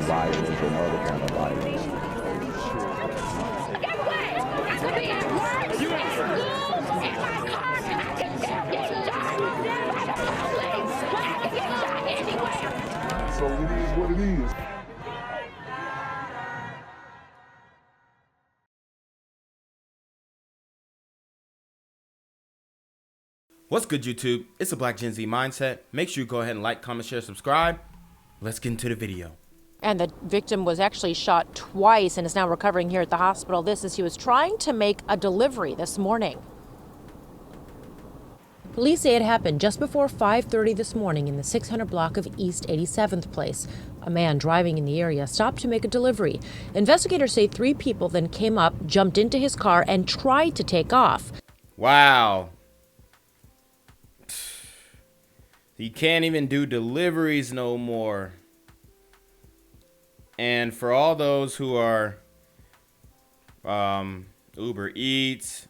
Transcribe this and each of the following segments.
violence or no other kind of violence. Get away! I could be at work, at school, in my car, I can still get shot by the police, but I can get shot anywhere. So it is what it is. What's good, YouTube? It's a Black Gen Z Mindset. Make sure you go ahead and like, comment, share, subscribe. Let's get into the video. And the victim was actually shot twice and is now recovering here at the hospital. This as he was trying to make a delivery this morning. Police say it happened just before 5:30 this morning in the 600 block of East 87th Place. A man driving in the area stopped to make a delivery. Investigators say 3 people then came up, jumped into his car, and tried to take off. Wow. You can't even do deliveries no more. And for all those who are Uber Eats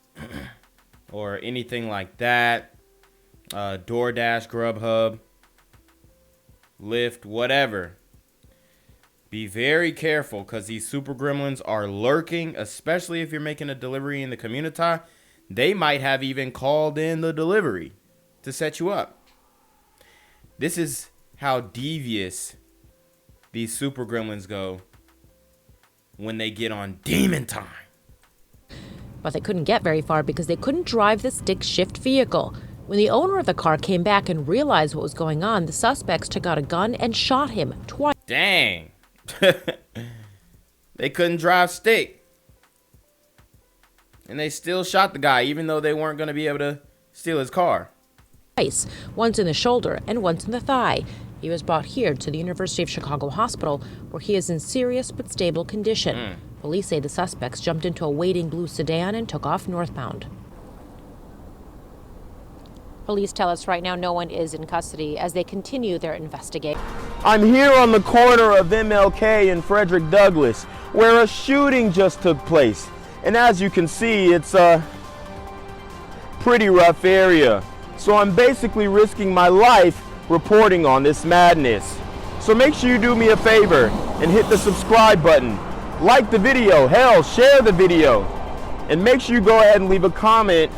or anything like that, DoorDash, Grubhub, Lyft, whatever, be very careful because these super gremlins are lurking, especially if you're making a delivery in the community. They might have even called in the delivery to set you up. This is how devious these super gremlins go when they get on demon time. But they couldn't get very far because they couldn't drive the stick shift vehicle. When the owner of the car came back and realized what was going on, the suspects took out a gun and shot him twice. Dang. They couldn't drive stick. And they still shot the guy even though they weren't going to be able to steal his car. Once in the shoulder and once in the thigh. He was brought here to the University of Chicago Hospital, where he is in serious but stable condition. Police say the suspects jumped into a waiting blue sedan and took off northbound. Police tell us right now no one is in custody as they continue their investigation. I'm here on the corner of MLK and Frederick Douglass, where a shooting just took place. And as you can see, it's a pretty rough area. So I'm basically risking my life reporting on this madness. So make sure you do me a favor and hit the subscribe button. Like the video, hell, share the video. And make sure you go ahead and leave a comment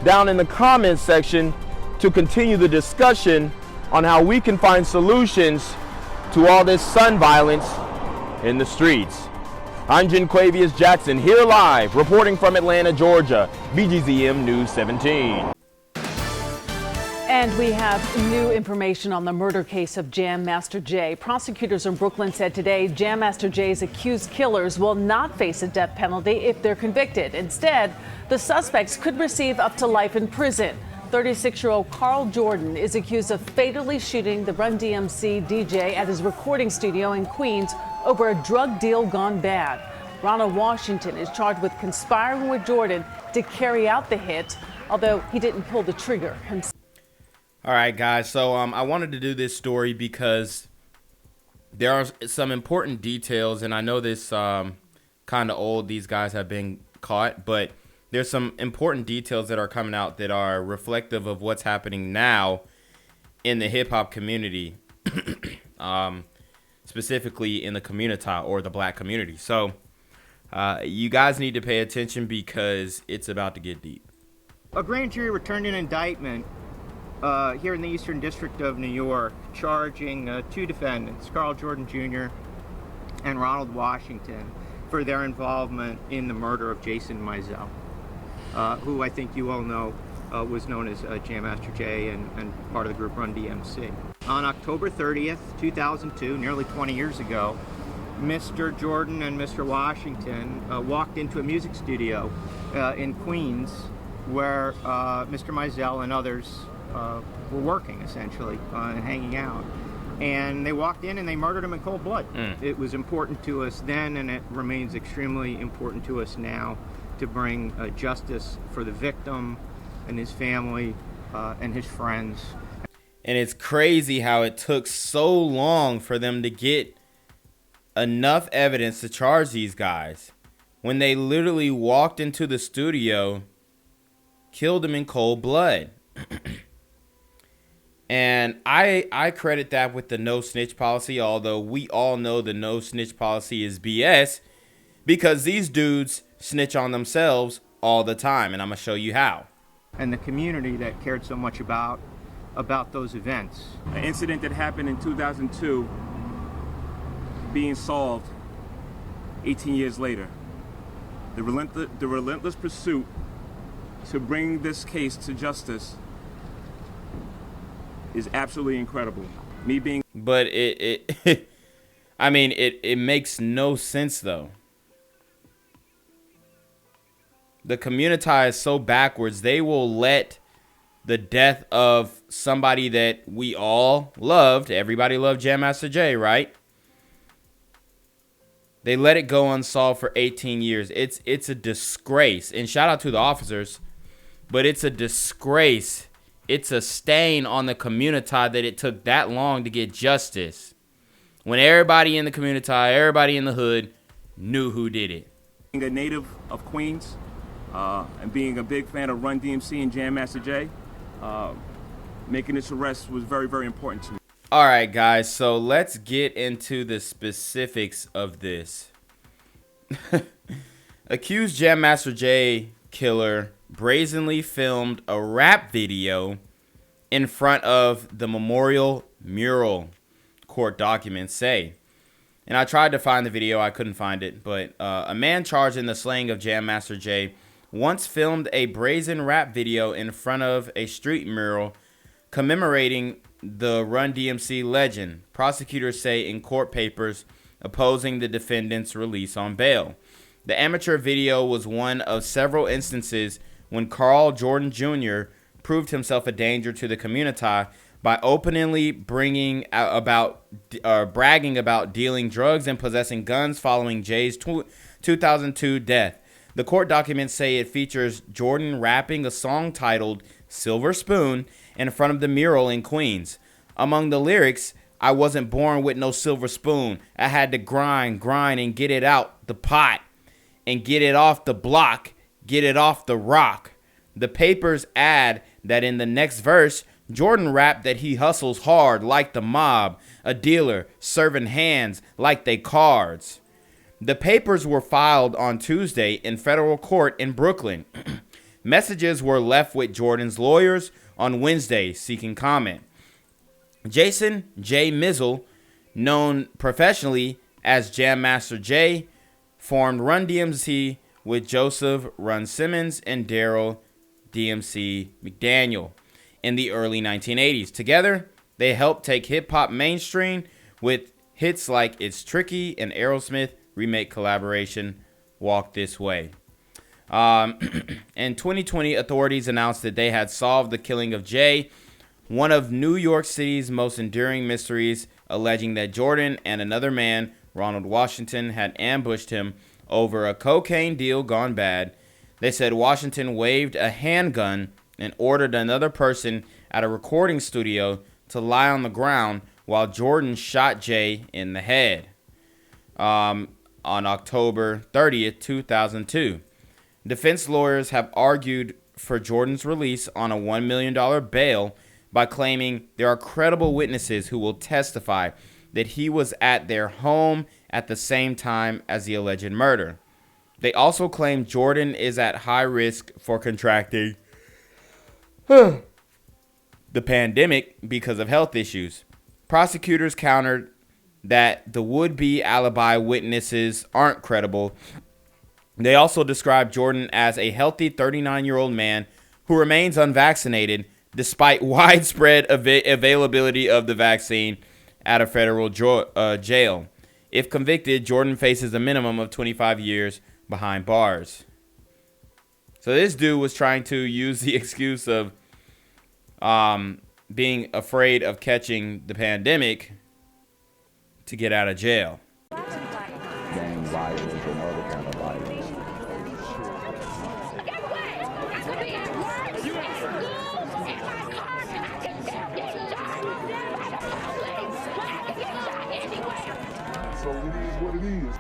down in the comments section to continue the discussion on how we can find solutions to all this son violence in the streets. I'm Jenquavius Jackson, here live, reporting from Atlanta, Georgia, BGZM News 17. And we have new information on the murder case of Jam Master Jay. Prosecutors in Brooklyn said today Jam Master Jay's accused killers will not face a death penalty if they're convicted. Instead, the suspects could receive up to life in prison. 36-year-old Karl Jordan is accused of fatally shooting the Run DMC DJ at his recording studio in Queens over a drug deal gone bad. Ronald Washington is charged with conspiring with Jordan to carry out the hit, although he didn't pull the trigger himself. All right, guys. So I wanted to do this story because there are some important details, and I know this kind of old. These guys have been caught, but there's some important details that are coming out that are reflective of what's happening now in the hip hop community, specifically in the community or the black community. So you guys need to pay attention because it's about to get deep. A grand jury returned an indictment here in the Eastern District of New York, charging 2 defendants, Karl Jordan Jr. and Ronald Washington, for their involvement in the murder of Jason Mizell, who I think you all know was known as Jam Master Jay and part of the group Run DMC. On October 30th, 2002, nearly 20 years ago, Mr. Jordan and Mr. Washington walked into a music studio in Queens where Mr. Mizell and others were working, essentially, and hanging out. And they walked in and they murdered him in cold blood. It was important to us then, and it remains extremely important to us now to bring justice for the victim and his family and his friends. And it's crazy how it took so long for them to get enough evidence to charge these guys when they literally walked into the studio, killed him in cold blood. And I credit that with the no snitch policy, although we all know the no snitch policy is BS because these dudes snitch on themselves all the time, and I'm going to show you how. And the community that cared so much about those events. An incident that happened in 2002 being solved 18 years later. The relentless pursuit to bring this case to justice is absolutely incredible. Me being... But it I mean, it makes no sense, though. The community is so backwards. They will let the death of somebody that we all loved. Everybody loved Jam Master Jay, right? They let it go unsolved for 18 years. It's a disgrace. And shout out to the officers. But it's a disgrace. It's a stain on the community that it took that long to get justice. When everybody in the community, everybody in the hood knew who did it. Being a native of Queens and being a big fan of Run DMC and Jam Master Jay, making this arrest was very, very important to me. All right, guys, so let's get into the specifics of this. Accused Jam Master Jay killer brazenly filmed a rap video in front of the memorial mural, court documents say. And I tried to find the video, I couldn't find it, but a man charged in the slaying of Jam Master Jay once filmed a brazen rap video in front of a street mural commemorating the Run DMC legend, prosecutors say in court papers opposing the defendant's release on bail. The amateur video was one of several instances when Karl Jordan Jr. proved himself a danger to the community by openly bragging about dealing drugs and possessing guns following Jay's 2002 death. The court documents say it features Jordan rapping a song titled Silver Spoon in front of the mural in Queens. Among the lyrics, I wasn't born with no silver spoon. I had to grind and get it out the pot and get it off the block, get it off the rock. The papers add that in the next verse, Jordan rapped that he hustles hard like the mob, a dealer serving hands like they cards. The papers were filed on Tuesday in federal court in Brooklyn. Messages were left with Jordan's lawyers on Wednesday seeking comment. Jason J. Mizzle, known professionally as Jam Master Jay, formed Run DMC with Joseph Run Simmons and Daryl DMC McDaniel in the early 1980s. Together, they helped take hip-hop mainstream with hits like It's Tricky and Aerosmith remake collaboration Walk This Way. In 2020, authorities announced that they had solved the killing of Jay, one of New York City's most enduring mysteries, alleging that Jordan and another man, Ronald Washington, had ambushed him over a cocaine deal gone bad. They said Washington waved a handgun and ordered another person at a recording studio to lie on the ground while Jordan shot Jay in the head on October 30th, 2002. Defense lawyers have argued for Jordan's release on a $1 million bail by claiming there are credible witnesses who will testify that he was at their home at the same time as the alleged murder. They also claim Jordan is at high risk for contracting the pandemic because of health issues. Prosecutors countered that the would-be alibi witnesses aren't credible. They also described Jordan as a healthy 39-year-old man who remains unvaccinated despite widespread availability of the vaccine at a federal jail. If convicted, Jordan faces a minimum of 25 years behind bars. So this dude was trying to use the excuse of being afraid of catching the pandemic to get out of jail. Gang violence and other kind of violence. Guess what? I could be at work, at school, in my car, and I can still get shot by the police. But I can get shot anywhere. So it is what it is.